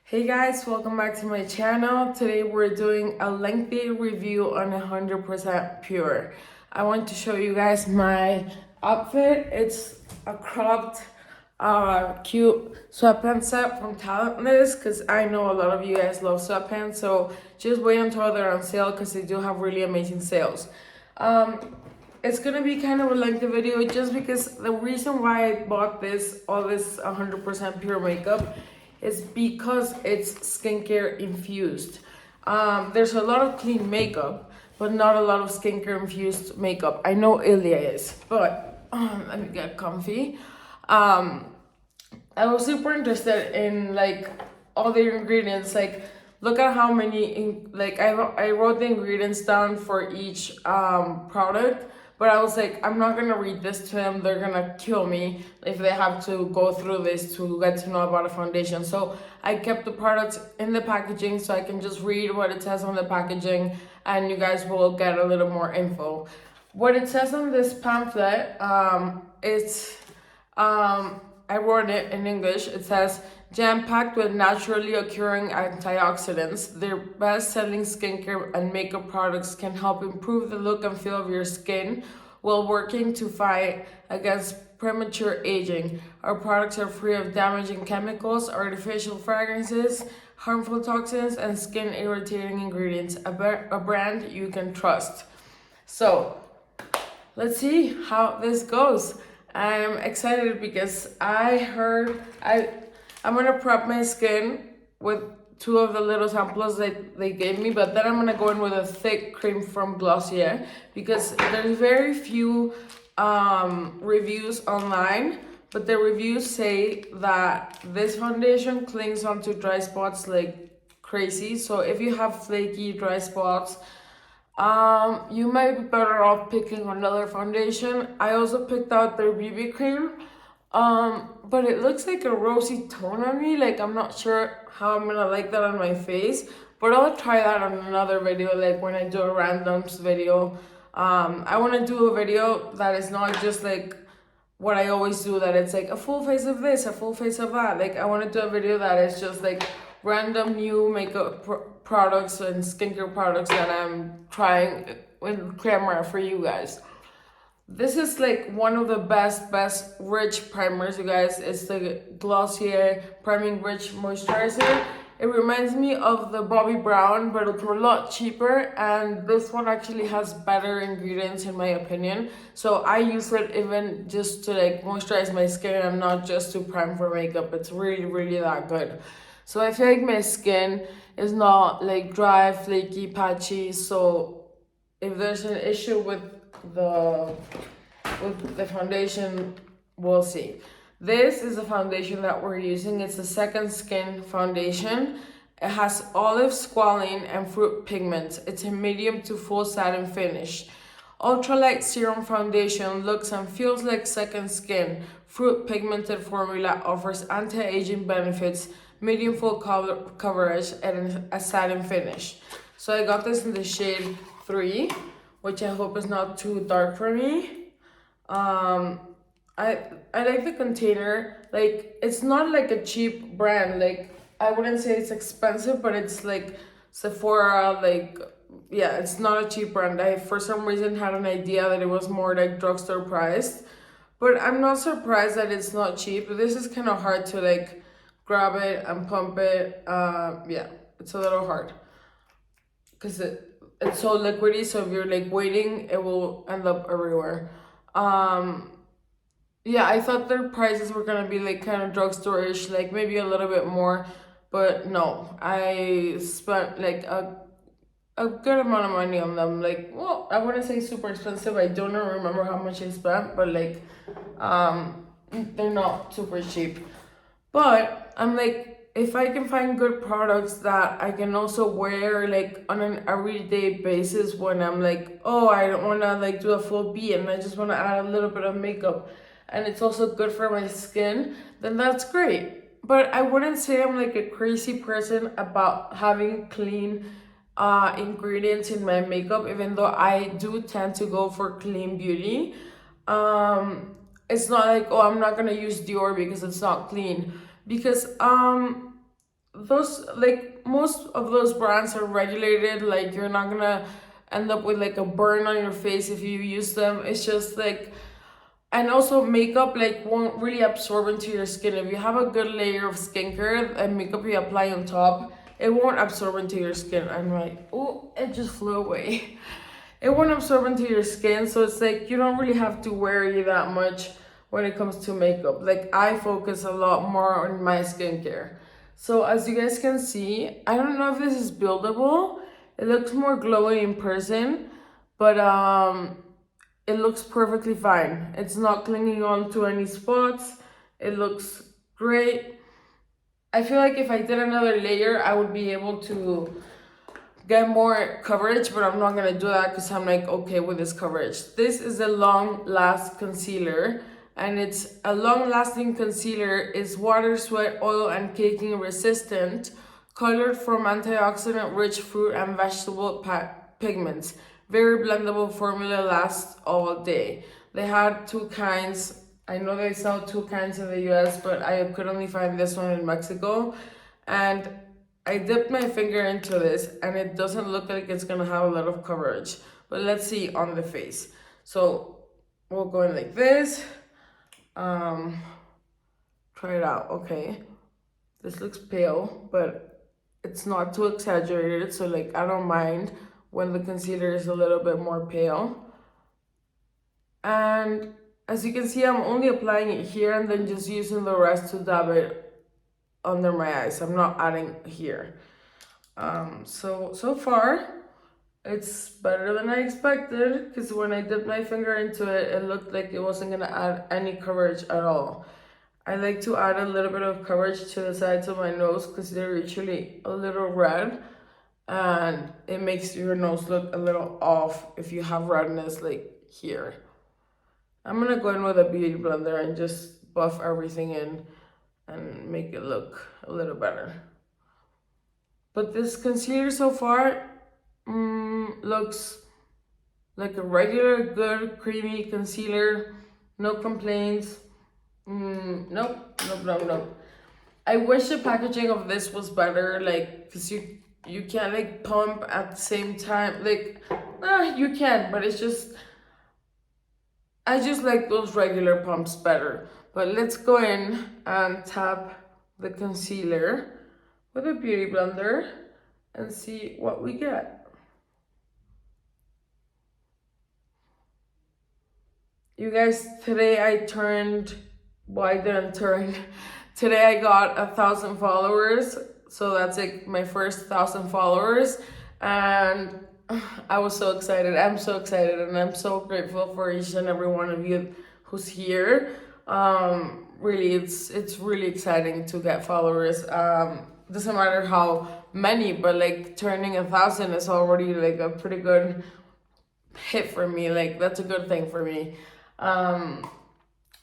Hey guys, welcome back to my channel. Today we're doing a lengthy review on 100% Pure. I want to show you guys my outfit. It's a cropped, cute sweatpants set from Talentless because I know a lot of you guys love sweatpants. So just wait until they're on sale because they do have really amazing sales. It's gonna be kind of a lengthy video just because the reason why I bought all this 100% pure makeup is because it's skincare infused. There's a lot of clean makeup, but not a lot of skincare infused makeup. I know Ilya is, but let me get comfy. I was super interested in like all the ingredients. Like, look at how many. I wrote the ingredients down for each product, but I was like, I'm not gonna read this to them. They're gonna kill me if they have to go through this to get to know about a foundation. So I kept the products in the packaging so I can just read what it says on the packaging, and you guys will get a little more info. What it says on this pamphlet, I wrote it in English. It says, jam-packed with naturally occurring antioxidants, their best-selling skincare and makeup products can help improve the look and feel of your skin while working to fight against premature aging. Our products are free of damaging chemicals, artificial fragrances, harmful toxins, and skin-irritating ingredients. A brand you can trust. So, let's see how this goes. I'm excited because I'm gonna prep my skin with two of the little samples that they gave me, but then I'm gonna go in with a thick cream from Glossier because there's very few reviews online, but the reviews say that this foundation clings onto dry spots like crazy. So if you have flaky dry spots, you might be better off picking another foundation. I also picked out their BB cream, but it looks like a rosy tone on me. Like, I'm not sure how I'm gonna like that on my face, but I'll try that on another video, like when I do a randoms video. I want to do a video that is not just like what I always do, that it's like a full face of this, a full face of that. Like, I want to do a video that is just like random new makeup products and skincare products that I'm trying in camera for you guys. This is like one of the best rich primers, you guys. It's the Glossier Priming Rich Moisturizer. It reminds me of the Bobbi Brown, but it's a lot cheaper, and this one actually has better ingredients in my opinion. So I use it even just to like moisturize my skin and not just to prime for makeup. It's really that good. So I feel like my skin is not like dry, flaky, patchy. So if there's an issue with the foundation, we'll see. This is the foundation that we're using. It's a Second Skin foundation. It has olive squalene and fruit pigment. It's a medium to full satin finish. Ultralight serum foundation looks and feels like Second Skin. Fruit pigmented formula offers anti-aging benefits, medium full coverage, and a satin finish. So I got this in the shade 3, which I hope is not too dark for me. I like the container. Like, it's not like a cheap brand. Like, I wouldn't say it's expensive, but it's like Sephora. Like, yeah, it's not a cheap brand. I for some reason had an idea that it was more like drugstore priced, but I'm not surprised that it's not cheap. This is kind of hard to like grab it and pump it. Yeah, it's a little hard because it's so liquidy. So if you're like waiting, it will end up everywhere. Yeah, I thought their prices were gonna be like kind of drugstore-ish, like maybe a little bit more, but no, I spent like a good amount of money on them. Like, well, I wouldn't say super expensive. I don't remember how much I spent, but like, they're not super cheap. But I'm like, if I can find good products that I can also wear like on an everyday basis when I'm like, oh, I don't want to like do a full beat and I just want to add a little bit of makeup, and it's also good for my skin, then that's great. But I wouldn't say I'm like a crazy person about having clean ingredients in my makeup, even though I do tend to go for clean beauty. It's not like, oh, I'm not gonna use Dior because it's not clean, because those, like, most of those brands are regulated. Like, you're not gonna end up with like a burn on your face if you use them. It's just like, and also makeup like won't really absorb into your skin. If you have a good layer of skincare and makeup you apply on top, it won't absorb into your skin. I'm like, oh, it just flew away. It won't absorb into your skin, so it's like you don't really have to worry that much when it comes to makeup. Like, I focus a lot more on my skincare. So as you guys can see, I don't know if this is buildable. It looks more glowy in person, but it looks perfectly fine. It's not clinging on to any spots. It looks great. I feel like if I did another layer, I would be able to get more coverage, but I'm not gonna do that because I'm like okay with this coverage. This is a long last concealer, and it's a long lasting concealer. Is water, sweat, oil, and caking resistant, colored from antioxidant rich fruit and vegetable pigments. Very blendable formula, lasts all day. They had two kinds. I know they sell two kinds in the US, but I could only find this one in Mexico. And I dipped my finger into this and it doesn't look like it's gonna have a lot of coverage. But let's see on the face. So we'll go in like this. Try it out. Okay. This looks pale, but it's not too exaggerated. So like, I don't mind when the concealer is a little bit more pale. And as you can see, I'm only applying it here and then just using the rest to dab it under my eyes. I'm not adding here. So far, it's better than I expected, because when I dipped my finger into it, it looked like it wasn't gonna add any coverage at all. I like to add a little bit of coverage to the sides of my nose because they're usually a little red, and it makes your nose look a little off if you have redness like here. I'm gonna go in with a beauty blender and just buff everything in and make it look a little better. But this concealer so far looks like a regular, good, creamy concealer. No complaints. Nope. I wish the packaging of this was better, like, because you can't like pump at the same time. Like, you can, but it's just, I just like those regular pumps better. But let's go in and tap the concealer with a beauty blender and see what we get. You guys, today I turned, well, I didn't turn. Today I got 1,000 followers. So that's like my first 1,000 followers. And I was so excited. I'm so excited. And I'm so grateful for each and every one of you who's here. Really, it's really exciting to get followers. Doesn't matter how many, but like turning 1,000 is already like a pretty good hit for me. Like, that's a good thing for me.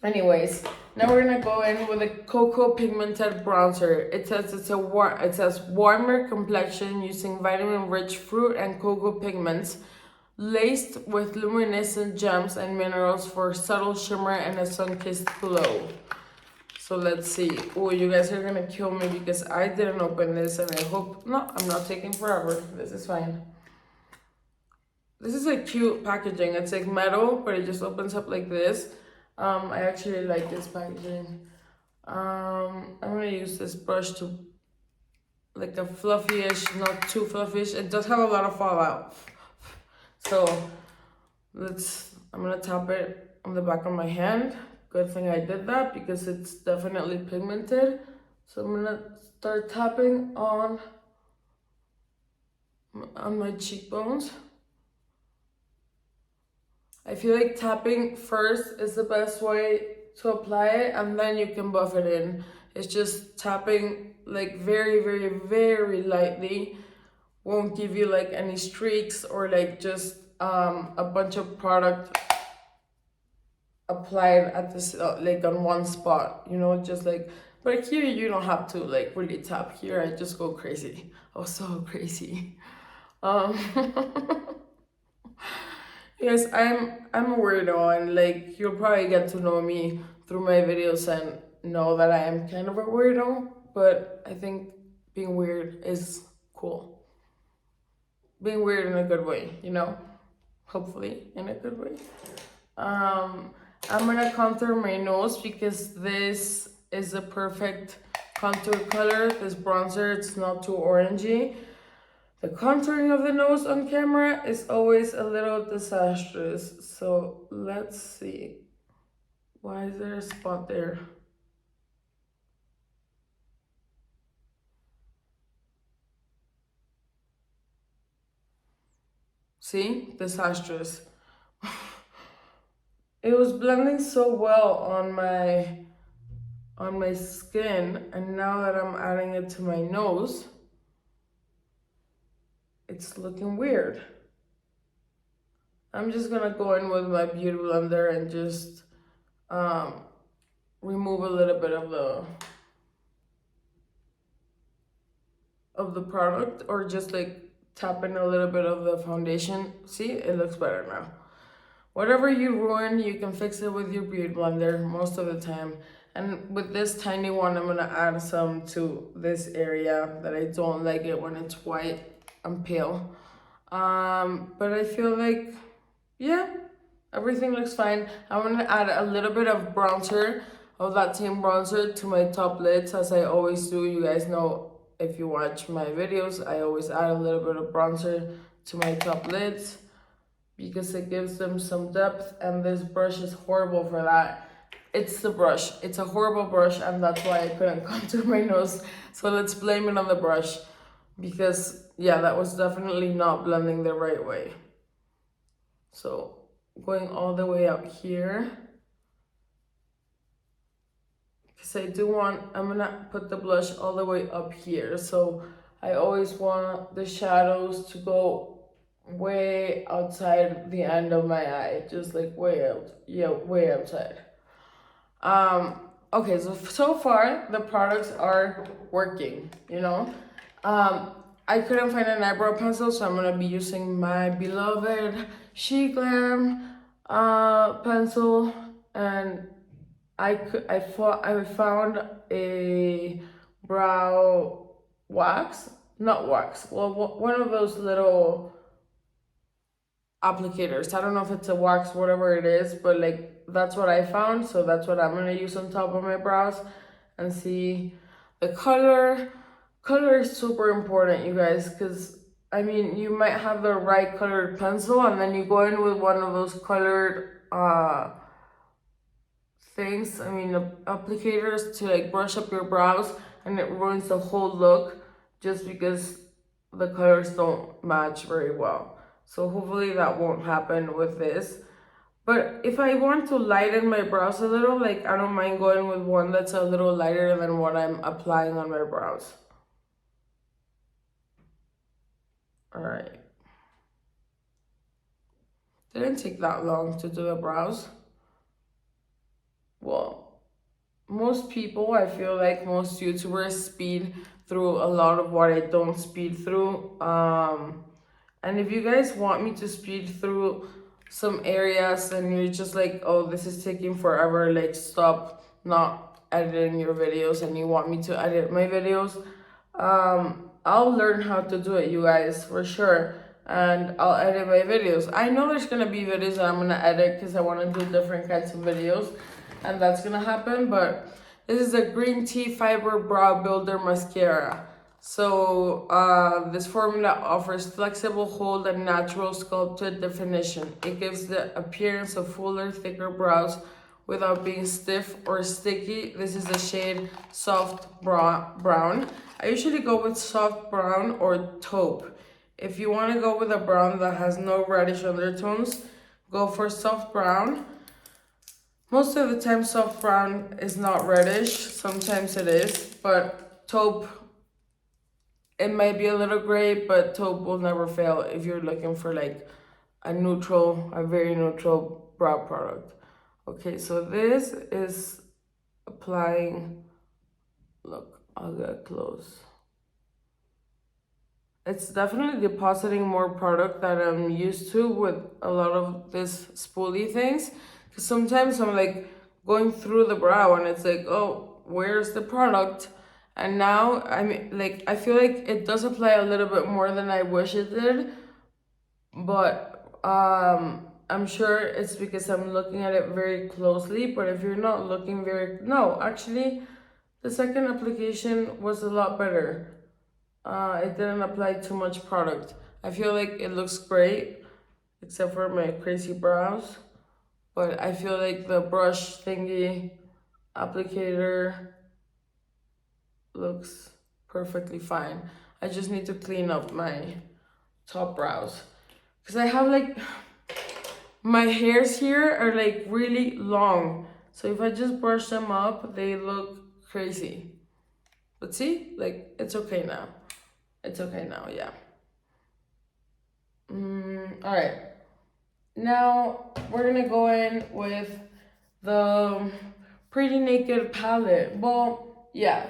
Anyways, now we're gonna go in with a cocoa pigmented bronzer. It says warmer complexion using vitamin rich fruit and cocoa pigments, laced with luminescent gems and minerals for subtle shimmer and a sun-kissed glow. So let's see. Oh, you guys are gonna kill me because I didn't open this, and I hope, no, I'm not taking forever. This is fine. This is a cute packaging. It's like metal, but it just opens up like this. I actually like this packaging. I'm gonna use this brush to, like, a fluffy-ish, not too fluffy-ish. It does have a lot of fallout. So I'm gonna tap it on the back of my hand. Good thing I did that because it's definitely pigmented. So I'm gonna start tapping on my cheekbones. I feel like tapping first is the best way to apply it, and then you can buff it in. It's just tapping like very, very, very lightly. Won't give you like any streaks or like just a bunch of product applied at this like on one spot, you know, just like, but here you don't have to like really tap. Here I just go crazy. Oh, so crazy. Yes, I'm a weirdo, and like you'll probably get to know me through my videos and know that I am kind of a weirdo, but I think being weird is cool. Being weird in a good way, you know? Hopefully in a good way. I'm gonna contour my nose because this is a perfect contour color. This bronzer, it's not too orangey. The contouring of the nose on camera is always a little disastrous. So let's see. Why is there a spot there? See? Disastrous. It was blending so well on my skin, and now that I'm adding it to my nose, it's looking weird. I'm just gonna go in with my beauty blender and just remove a little bit of the product, or just like tap in a little bit of the foundation. See, it looks better now. Whatever you ruin, you can fix it with your beauty blender most of the time. And with this tiny one, I'm gonna add some to this area that I don't like it when it's white and pale. But I feel like, yeah, everything looks fine. I'm gonna add a little bit of bronzer, of that same bronzer, to my top lids, as I always do. You guys know, if you watch my videos, I always add a little bit of bronzer to my top lids because it gives them some depth, and this brush is horrible for that. It's the brush. It's a horrible brush, and that's why I couldn't contour my nose. So let's blame it on the brush, because yeah, that was definitely not blending the right way. So going all the way up here, because I'm gonna put the blush all the way up here. So I always want the shadows to go way outside the end of my eye, just like way out, yeah, way outside. Okay, so far the products are working, you know. I couldn't find an eyebrow pencil, so I'm gonna be using my beloved She Glam pencil, and I found a brow wax, not wax, well, one of those little applicators. I don't know if it's a wax, whatever it is, but like that's what I found, so that's what I'm gonna use on top of my brows. And see, the color is super important, you guys, because I mean, you might have the right colored pencil, and then you go in with one of those colored things, I mean, applicators, to like brush up your brows, and it ruins the whole look just because the colors don't match very well. So hopefully that won't happen with this. But if I want to lighten my brows a little, like, I don't mind going with one that's a little lighter than what I'm applying on my brows. All right. Didn't take that long to do the brows. Well, most people, I feel like most YouTubers speed through a lot of what I don't speed through. And if you guys want me to speed through some areas and you're just like, oh, this is taking forever, like, stop not editing your videos, and you want me to edit my videos, I'll learn how to do it, you guys, for sure. And I'll edit my videos. I know there's gonna be videos that I'm gonna edit because I want to do different kinds of videos, and that's gonna happen. But this is a green tea fiber brow builder mascara. So this formula offers flexible hold and natural sculpted definition. It gives the appearance of fuller, thicker brows without being stiff or sticky. This is the shade Soft Brown. I usually go with soft brown or taupe. If you want to go with a brown that has no reddish undertones, go for soft brown. Most of the time soft brown is not reddish, sometimes it is, but taupe, it might be a little gray, but taupe will never fail if you're looking for like a very neutral brow product. Okay, so this is applying, look, I'll get close. It's definitely depositing more product that I'm used to with a lot of this spoolie things. Because sometimes I'm like going through the brow and it's like, oh, where's the product? And now, I mean, like, I feel like it does apply a little bit more than I wish it did. But I'm sure it's because I'm looking at it very closely. But if you're not looking no, actually, the second application was a lot better. It didn't apply too much product. I feel like it looks great, except for my crazy brows. But I feel like the brush thingy applicator looks perfectly fine. I just need to clean up my top brows. Because I have like, my hairs here are like really long. So if I just brush them up, they look crazy. But see, like, it's okay now. It's okay now, yeah. All right. Now we're gonna go in with the Pretty Naked palette. Well, yeah,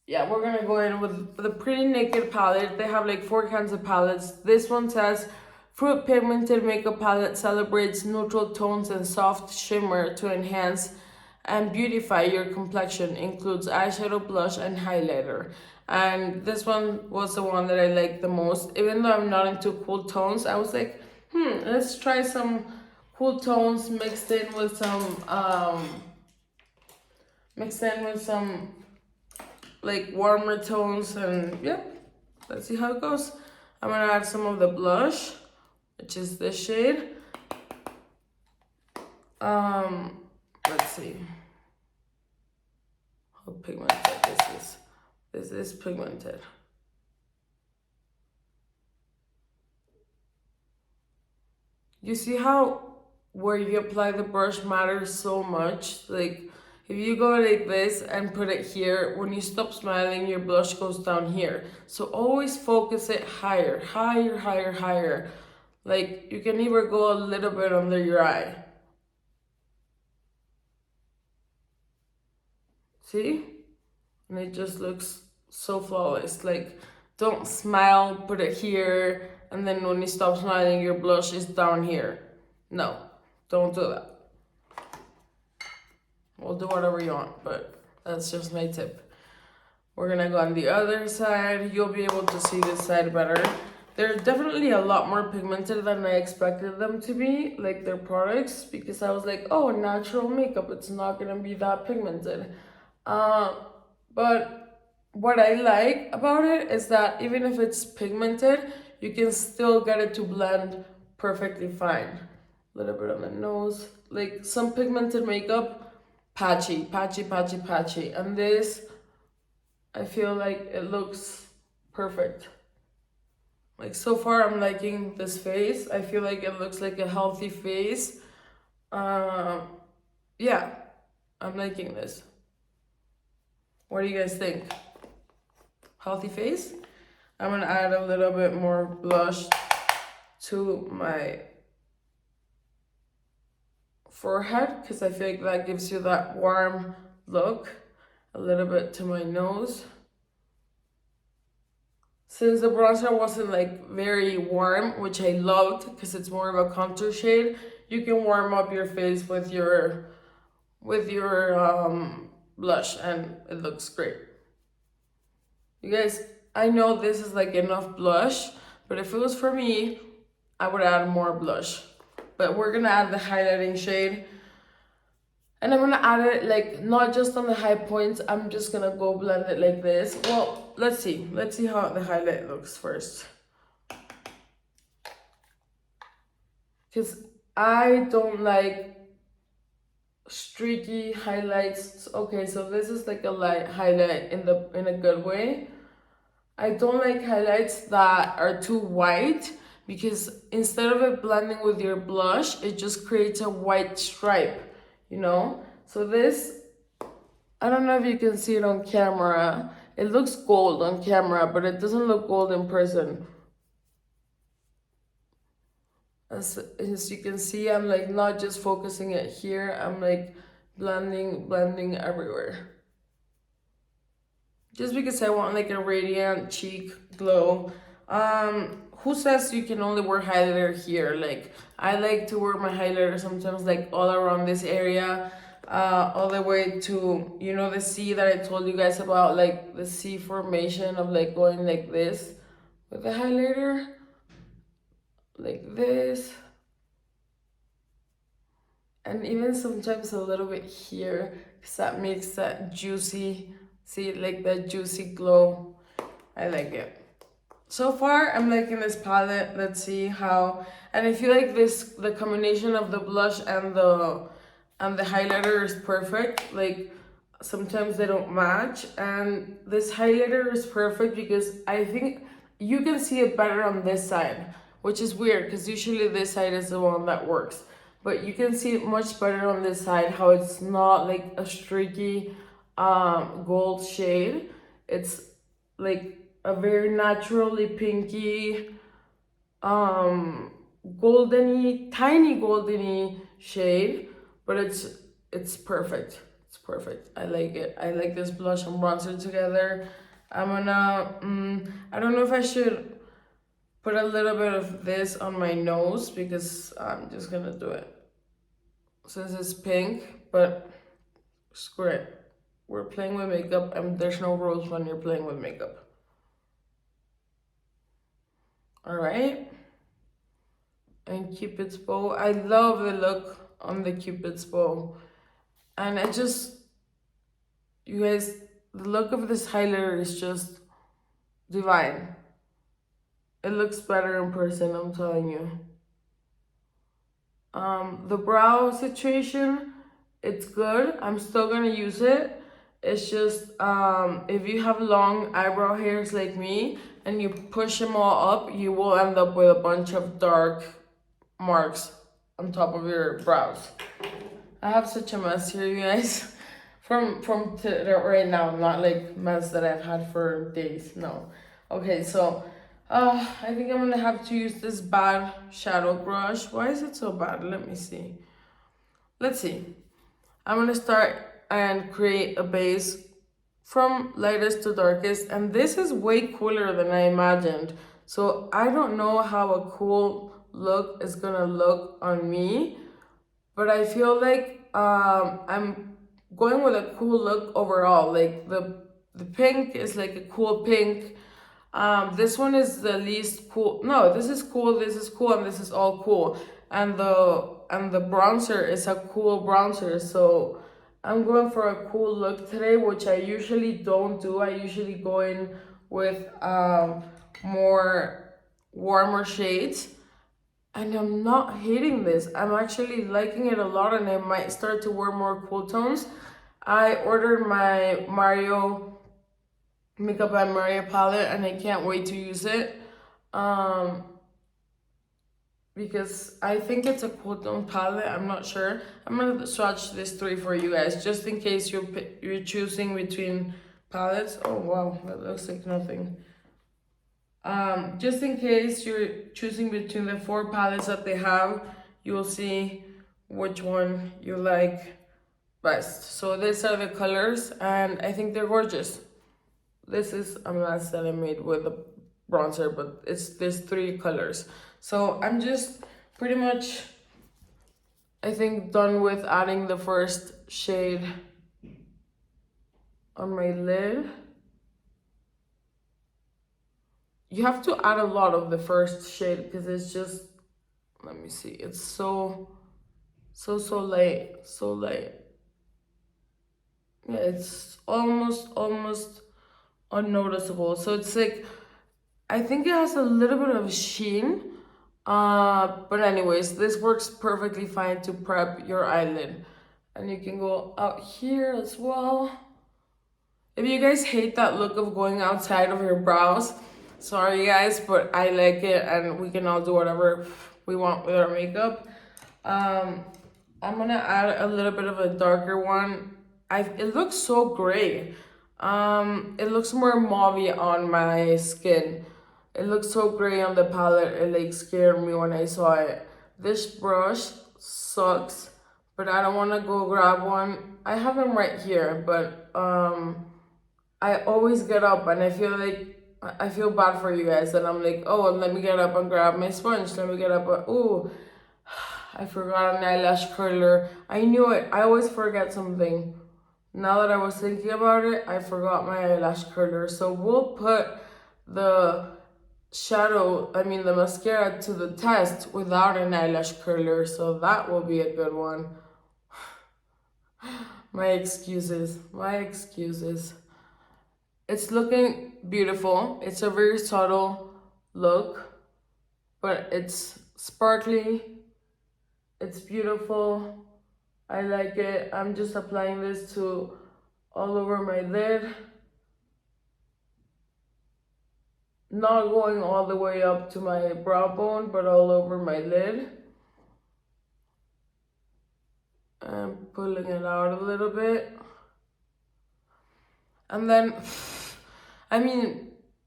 we're gonna go in with the Pretty Naked palette. They have like 4 kinds of palettes. This one says Fruit Pigmented Makeup Palette celebrates neutral tones and soft shimmer to enhance and beautify your complexion. Includes eyeshadow, blush, and highlighter. And this one was the one that I liked the most. Even though I'm not into cool tones, I was like, let's try some cool tones mixed in with some like warmer tones, and yeah, let's see how it goes. I'm gonna add some of the blush, which is this shade. Let's see how pigmented this is. This is pigmented. You see how where you apply the brush matters so much? Like, if you go like this and put it here, when you stop smiling, your blush goes down here. So always focus it higher, higher, higher, higher. Like, you can even go a little bit under your eye. See? And it just looks so flawless. Like, don't smile, put it here, and then when you stop smiling, your blush is down here. No, don't do that. We'll do whatever you want, but that's just my tip. We're gonna go on the other side. You'll be able to see this side better. They're definitely a lot more pigmented than I expected them to be, like their products, because I was like, oh, natural makeup, it's not gonna be that pigmented. But what I like about it is that even if it's pigmented, you can still get it to blend perfectly fine. A little bit on the nose. Like, some pigmented makeup, patchy, patchy, patchy, patchy. And this, I feel like it looks perfect. Like, so far I'm liking this face. I feel like it looks like a healthy face. Yeah, I'm liking this. What do you guys think? Healthy face? I'm gonna add a little bit more blush to my forehead because I feel like that gives you that warm look. A little bit to my nose. Since the bronzer wasn't like very warm, which I loved because it's more of a contour shade, you can warm up your face with your blush and it looks great. You guys, I know this is like enough blush, but if it was for me, I would add more blush. But we're gonna add the highlighting shade. And I'm gonna add it like not just on the high points, I'm just gonna go blend it like this. Well, let's see how the highlight looks first. Because I don't like streaky highlights. Okay, so this is like a light highlight in a good way. I don't like highlights that are too white because instead of it blending with your blush, it just creates a white stripe, you know? So this, I don't know if you can see it on camera. It looks gold on camera, but it doesn't look gold in person. As you can see, I'm like not just focusing it here, I'm like blending everywhere. Just because I want like a radiant cheek glow. Who says you can only wear highlighter here? Like, I like to wear my highlighter sometimes like all around this area. all the way to, you know, the C that I told you guys about, like the C formation of like going like this with the highlighter, like this, and even sometimes a little bit here, because that makes that juicy, see, like that juicy glow. I like it. So far, I'm liking this palette. Let's see how, and I feel like the combination of the blush and the highlighter is perfect. Like sometimes they don't match, and this highlighter is perfect because I think you can see it better on this side, which is weird because usually this side is the one that works. But you can see it much better on this side, how it's not like a streaky gold shade. It's like a very naturally pinky, goldeny, tiny goldeny shade, but it's perfect. It's perfect. I like it. I like this blush and bronzer together. I'm gonna, I don't know if I should put a little bit of this on my nose because I'm just gonna do it since it's pink, but screw it. We're playing with makeup and there's no rules when you're playing with makeup. All right, and Cupid's bow. I love the look on the Cupid's bow, and I just, you guys, the look of this highlighter is just divine. It looks better in person, I'm telling you. The brow situation, it's good. I'm still gonna use it. It's just if you have long eyebrow hairs like me and you push them all up, you will end up with a bunch of dark marks on top of your brows. I have such a mess here, you guys. From right now, not like mess that I've had for days. No. Okay, so I think I'm gonna have to use this bad shadow brush. Why is it so bad? Let me see. Let's see. I'm gonna start and create a base from lightest to darkest, and this is way cooler than I imagined. So I don't know how a cool look is gonna look on me, but I feel like I'm going with a cool look overall. Like the pink is like a cool pink. This one is the least cool. No, this is cool, and this is all cool. And the bronzer is a cool bronzer. So I'm going for a cool look today, which I usually don't do. I usually go in with more warmer shades. And I'm not hating this. I'm actually liking it a lot, and I might start to wear more cool tones. I ordered my Mario Makeup by Maria palette, and I can't wait to use it. Because I think it's a cool tone palette. I'm not sure. I'm gonna swatch this three for you guys, just in case you're choosing between palettes. Oh wow, that looks like nothing. Just in case you're choosing between the 4 palettes that they have, you will see which one you like best. So these are the colors, and I think they're gorgeous. This is a mask that I made with a bronzer, but there's 3 colors. So I'm just pretty much, I think, done with adding the first shade on my lid. You have to add a lot of the first shade because it's just, let me see, it's so light, so light. Yeah, it's almost unnoticeable. So it's like, I think it has a little bit of sheen. But anyways, this works perfectly fine to prep your eyelid. And you can go out here as well. If you guys hate that look of going outside of your brows, sorry guys, but I like it, and we can all do whatever we want with our makeup. I'm gonna add a little bit of a darker one. It looks so gray. It looks more mauvey on my skin. It looks so gray on the palette. It like scared me when I saw it. This brush sucks, but I don't want to go grab one. I have them right here, but I always get up and I feel bad for you guys, and I'm like, oh, let me get up and grab my sponge. Let me get up. Ooh, I forgot an eyelash curler. I knew it. I always forget something. Now that I was thinking about it, I forgot my eyelash curler. So we'll put the the mascara to the test without an eyelash curler. So that will be a good one. My excuses. My excuses. It's looking beautiful. It's a very subtle look, but it's sparkly. It's beautiful. I like it. I'm just applying this to all over my lid. Not going all the way up to my brow bone, but all over my lid. I'm pulling it out a little bit. And then,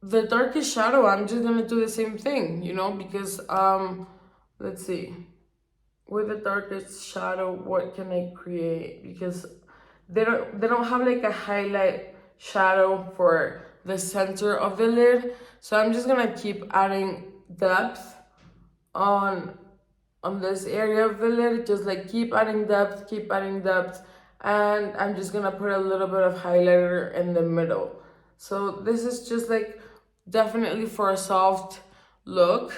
the darkest shadow, I'm just gonna do the same thing, because, let's see. With the darkest shadow, what can I create? Because they don't have like a highlight shadow for the center of the lid. So I'm just gonna keep adding depth on this area of the lid. Just like keep adding depth. And I'm just gonna put a little bit of highlighter in the middle. So this is just like definitely for a soft look.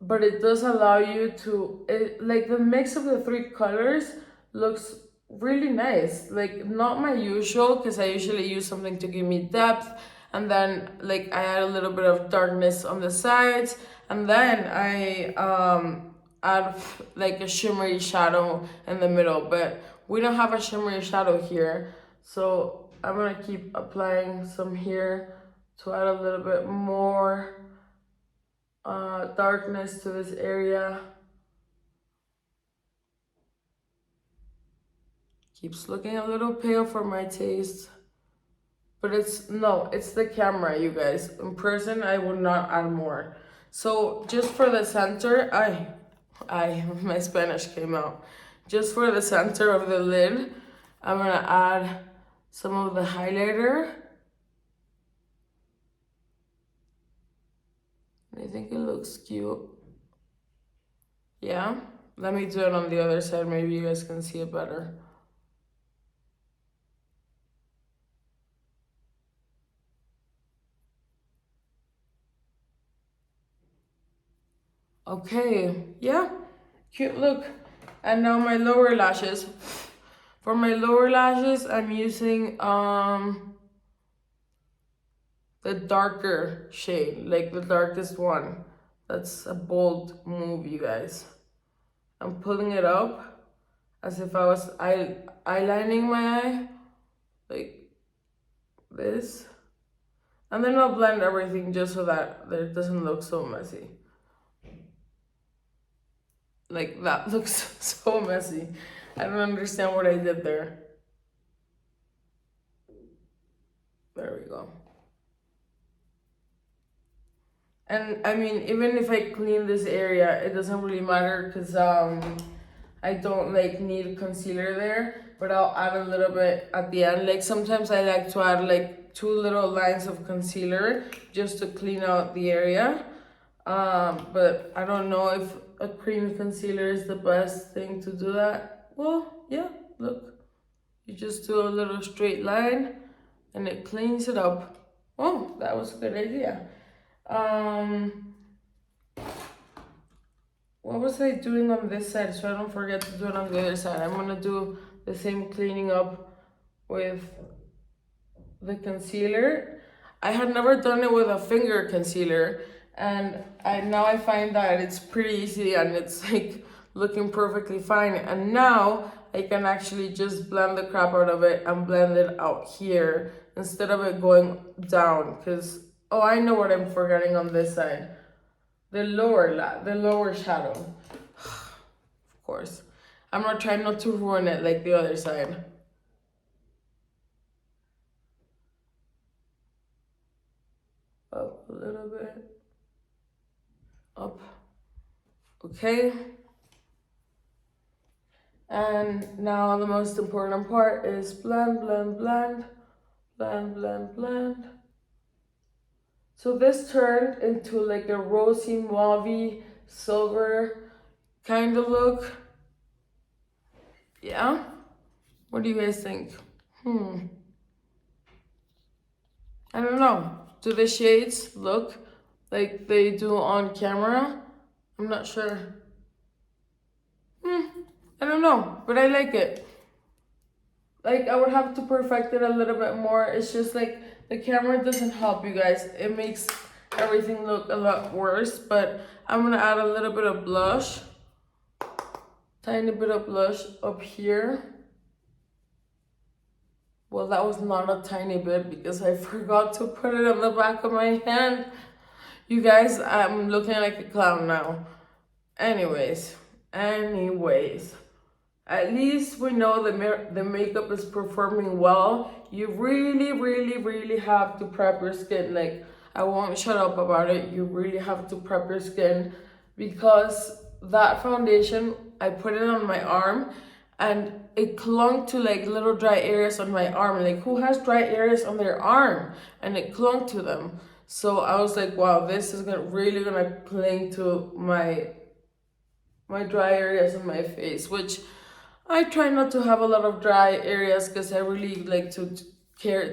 But it does allow you to, like the mix of the three colors looks really nice. Like not my usual, because I usually use something to give me depth, and then like I add a little bit of darkness on the sides, and then I add like a shimmery shadow in the middle. But we don't have a shimmery shadow here, so I'm gonna keep applying some here to add a little bit more darkness to this area. Keeps looking a little pale for my taste, but it's the camera, you guys. In person, I would not add more. So just for the center, my Spanish came out. Just for the center of the lid, I'm gonna add some of the highlighter. I think it looks cute. Yeah, let me do it on the other side. Maybe you guys can see it better. Okay, yeah, cute look. And now my lower lashes. For my lower lashes, I'm using the darker shade, like the darkest one. That's a bold move, you guys. I'm pulling it up as if I was eyelining my eye, like this. And then I'll blend everything just so that it doesn't look so messy. Like that looks so messy. I don't understand what I did there. There we go. And even if I clean this area, it doesn't really matter because I don't like need concealer there, but I'll add a little bit at the end. Like sometimes I like to add like 2 little lines of concealer just to clean out the area. But I don't know if a cream concealer is the best thing to do that. Well, yeah, look. You just do a little straight line and it cleans it up. Oh, that was a good idea. What was I doing on this side so I don't forget to do it on the other side? I'm gonna do the same cleaning up with the concealer. I had never done it with a finger concealer, and now I find that it's pretty easy and it's like looking perfectly fine. And now I can actually just blend the crap out of it and blend it out here instead of it going down. Because I know what I'm forgetting on this side. The lower shadow. Of course. I'm gonna try not to ruin it like the other side. Up a little bit. Up. Okay. And now the most important part is blend, blend, blend. Blend, blend, blend. So this turned into like a rosy mauve silver kind of look. Yeah? What do you guys think? I don't know. Do the shades look like they do on camera? I'm not sure. I don't know, but I like it. Like, I would have to perfect it a little bit more. It's just like the camera doesn't help, you guys. It makes everything look a lot worse, but I'm gonna add a little bit of blush. Tiny bit of blush up here. Well, that was not a tiny bit because I forgot to put it on the back of my hand. You guys, I'm looking like a clown now. Anyways, at least we know the makeup is performing well. You really have to prep your skin. Like, I won't shut up about it. You really have to prep your skin because that foundation, I put it on my arm and it clung to like little dry areas on my arm. Like, who has dry areas on their arm? And it clung to them. So I was like, wow, this is really gonna cling to my dry areas on my face, which I try not to have a lot of dry areas because I really like to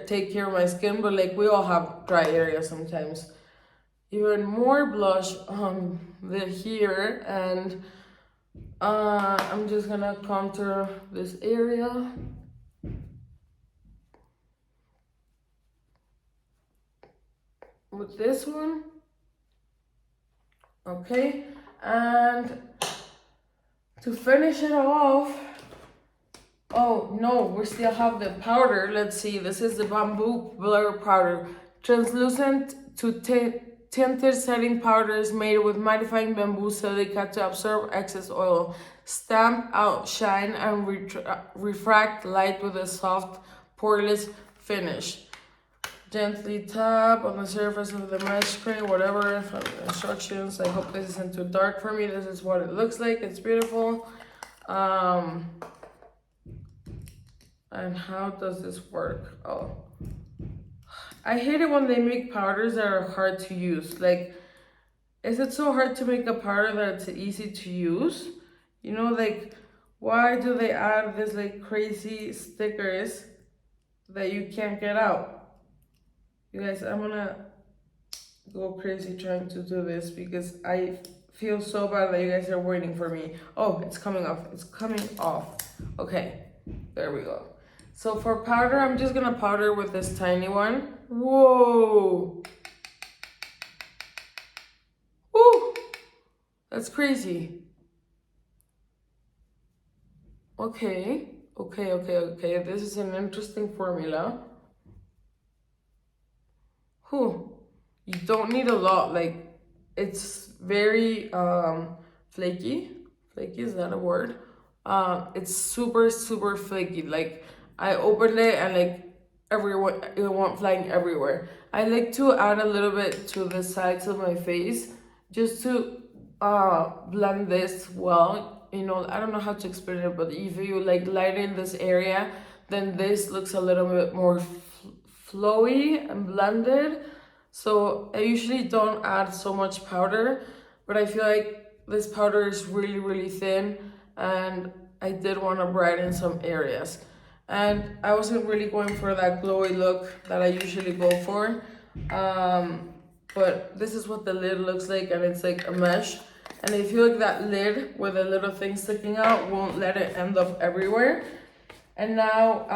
take care of my skin, but like we all have dry areas sometimes. Even more blush on here, and I'm just gonna contour this area. With this one. Okay, and to finish it off, oh no, we still have the powder. Let's see, this is the Bamboo Blur Powder. Translucent to tinted setting powder is made with mattifying bamboo silica to absorb excess oil, stamp out shine, and refract light with a soft, poreless finish. Gently tap on the surface of the mesh screen, whatever, from the instructions. I hope this isn't too dark for me. This is what it looks like. It's beautiful. And how does this work? Oh, I hate it when they make powders that are hard to use. Like, is it so hard to make a powder that it's easy to use? You know, like, why do they add this like crazy stickers that you can't get out? You guys, I'm gonna go crazy trying to do this because I feel so bad that you guys are waiting for me. Oh, it's coming off. It's coming off. Okay, there we go. So for powder, I'm just gonna powder with this tiny one. Whoa. Woo! That's crazy. Okay. This is an interesting formula. You don't need a lot. Like, it's very flaky. Flaky, is that a word? It's super flaky. Like, I opened it and like it went flying everywhere. I like to add a little bit to the sides of my face just to blend this well. You know, I don't know how to explain it, but if you like lighten this area, then this looks a little bit more flowy and blended. So I usually don't add so much powder, but I feel like this powder is really thin and I did want to brighten some areas. And I wasn't really going for that glowy look that I usually go for. But this is what the lid looks like, and it's like a mesh. And I feel like that lid with a little thing sticking out won't let it end up everywhere. And now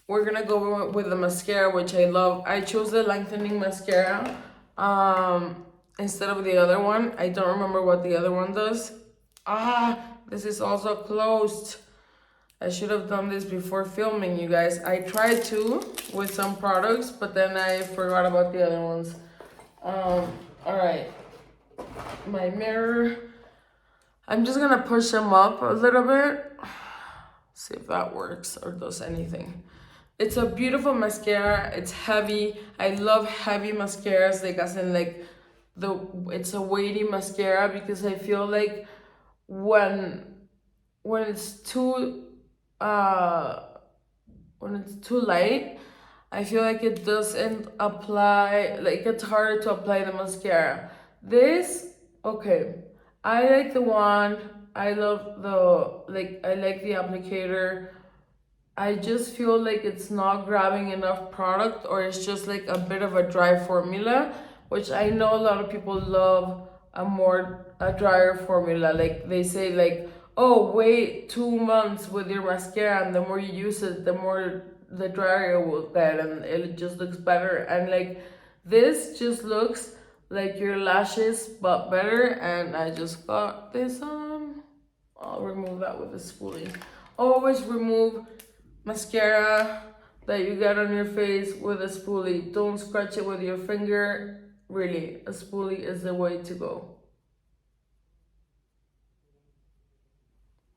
we're gonna go with the mascara, which I love. I chose the lengthening mascara instead of the other one. I don't remember what the other one does. This is also closed. I should have done this before filming, you guys. I tried to with some products, but then I forgot about the other ones. All right, my mirror. I'm just gonna push them up a little bit. See if that works or does anything. It's a beautiful mascara. It's heavy. I love heavy mascaras, like as in like it's a weighty mascara, because I feel like when it's too light, I feel like it doesn't apply, like it's harder to apply the mascara. This, okay, I like the wand. I love I like the applicator. I just feel like it's not grabbing enough product, or it's just like a bit of a dry formula, which I know a lot of people love a drier formula. Like they say like, oh, wait 2 months with your mascara, and the more you use it, the more the drier it will get, and it just looks better. And like this just looks like your lashes but better. And I just got this on. I'll remove that with a spoolie. Always remove mascara that you get on your face with a spoolie. Don't scratch it with your finger. Really, a spoolie is the way to go.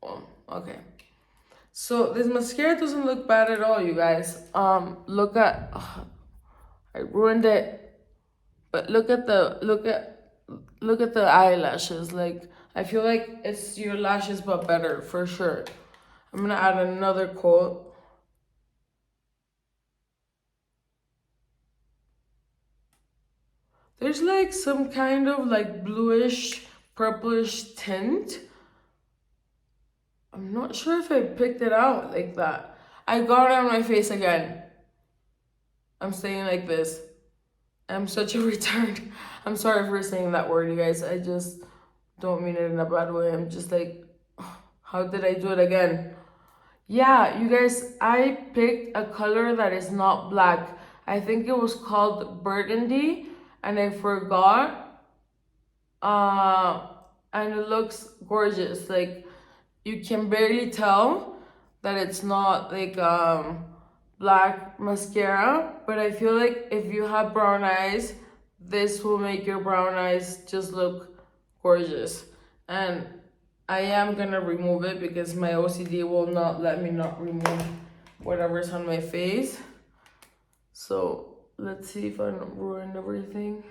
Oh, okay. So this mascara doesn't look bad at all, you guys. Look at, I ruined it. But look at the eyelashes. Like I feel like it's your lashes but better for sure. I'm gonna add another coat. There's like some kind of like bluish, purplish tint. I'm not sure if I picked it out like that. I got it on my face again. I'm saying like this. I'm such a retard. I'm sorry for saying that word, you guys. I just don't mean it in a bad way. I'm just like, how did I do it again? Yeah, you guys, I picked a color that is not black. I think it was called burgundy, and I forgot. And it looks gorgeous. Like you can barely tell that it's not like black mascara, but I feel like if you have brown eyes, this will make your brown eyes just look gorgeous. And I am gonna remove it because my OCD will not let me not remove whatever's on my face. So let's see if I don't ruin everything.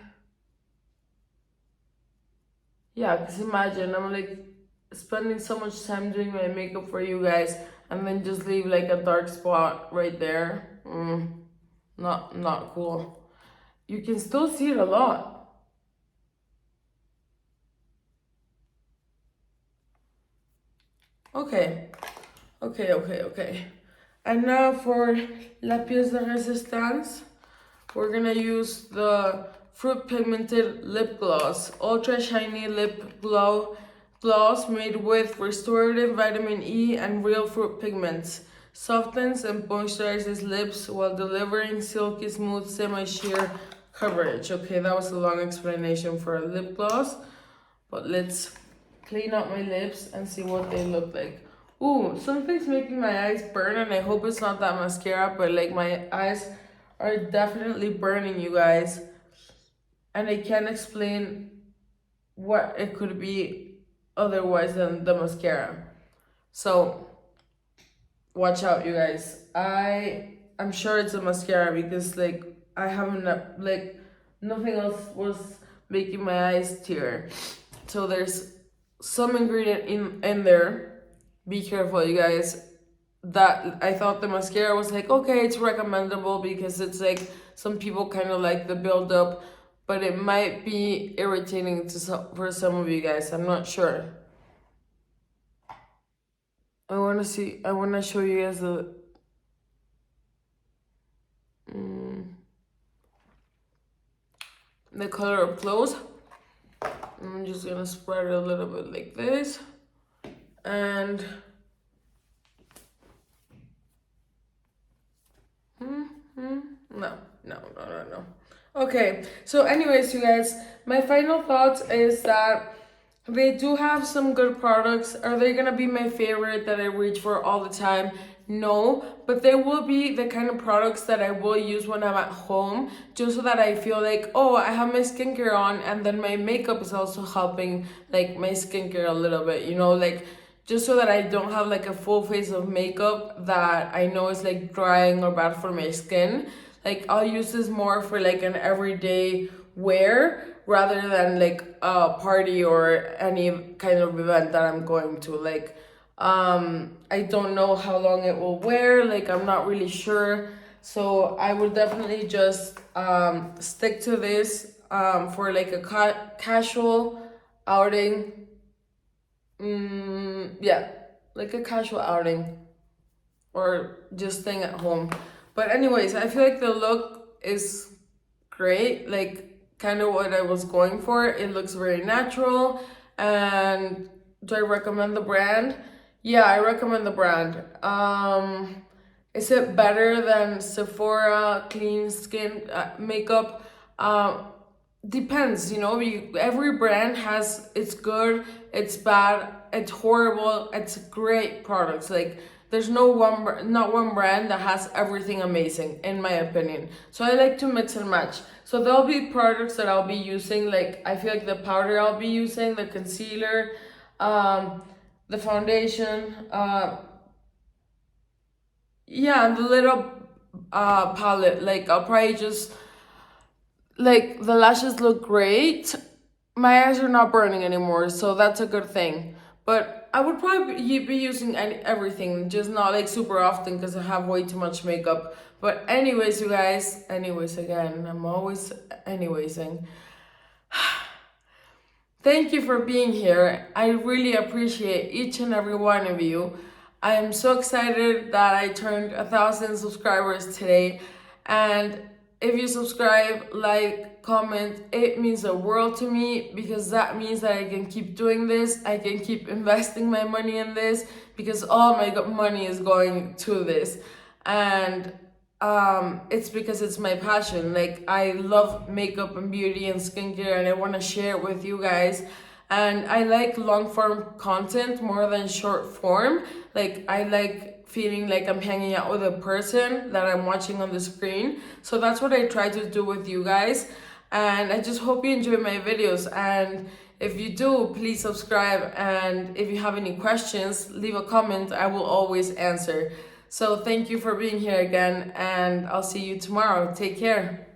Yeah, because imagine I'm like spending so much time doing my makeup for you guys and then just leave like a dark spot right there. Not cool. You can still see it a lot. Okay. And now for la pièce de résistance, we're gonna use the Fruit Pigmented Lip Gloss. Ultra Shiny Lip Gloss made with restorative vitamin E and real fruit pigments. Softens and moisturizes lips while delivering silky smooth semi-sheer coverage. Okay, that was a long explanation for a lip gloss, but let's clean up my lips and see what they look like. Ooh, something's making my eyes burn, and I hope it's not that mascara, but like my eyes are definitely burning, you guys. And I can't explain what it could be otherwise than the mascara. So watch out, you guys. I'm sure it's a mascara because like I haven't like nothing else was making my eyes tear. So there's some ingredient in there. Be careful, you guys. That I thought the mascara was like, okay, it's recommendable because it's like some people kind of like the build up, but it might be irritating for some of you guys. I'm not sure. I want to show you guys the color up close. I'm just gonna spread it a little bit like this, and no. Okay, so anyways, you guys, my final thoughts is that they do have some good products. Are they gonna be my favorite that I reach for all the time? No, but they will be the kind of products that I will use when I'm at home, just so that I feel like, oh, I have my skincare on, and then my makeup is also helping like my skincare a little bit, you know, like just so that I don't have like a full face of makeup that I know is like drying or bad for my skin. Like I'll use this more for like an everyday wear rather than like a party or any kind of event that I'm going to. Like I don't know how long it will wear, like I'm not really sure. So I would definitely just stick to this for like a casual outing Yeah, like a casual outing or just staying at home. But anyways, I feel like the look is great, like kind of what I was going for. It looks very natural. And do I recommend the brand? Yeah, I recommend the brand. Is it better than Sephora clean skin makeup? Depends, you know. Every brand has it's good, it's bad, it's horrible, it's great products. Like there's not one brand that has everything amazing, in my opinion. So I like to mix and match. So there'll be products that I'll be using, like I feel like the powder I'll be using, the concealer, the foundation, yeah, the little palette. Like I'll probably just like the lashes look great. My eyes are not burning anymore, so that's a good thing. But I would probably be using everything, just not like super often because I have way too much makeup. But anyways, you guys, anyways again, I'm always anywaysing. Thank you for being here. I really appreciate each and every one of you. I am so excited that I turned 1,000 subscribers today. And if you subscribe, like, comment, it means the world to me, because that means that I can keep doing this. I can keep investing my money in this because all my money is going to this. And it's because it's my passion. Like I love makeup and beauty and skincare, and I want to share it with you guys. And I like long form content more than short form. Like I like feeling like I'm hanging out with a person that I'm watching on the screen. So that's what I try to do with you guys. And I just hope you enjoy my videos. And if you do, please subscribe. And if you have any questions, leave a comment. I will always answer. So thank you for being here again, and I'll see you tomorrow. Take care.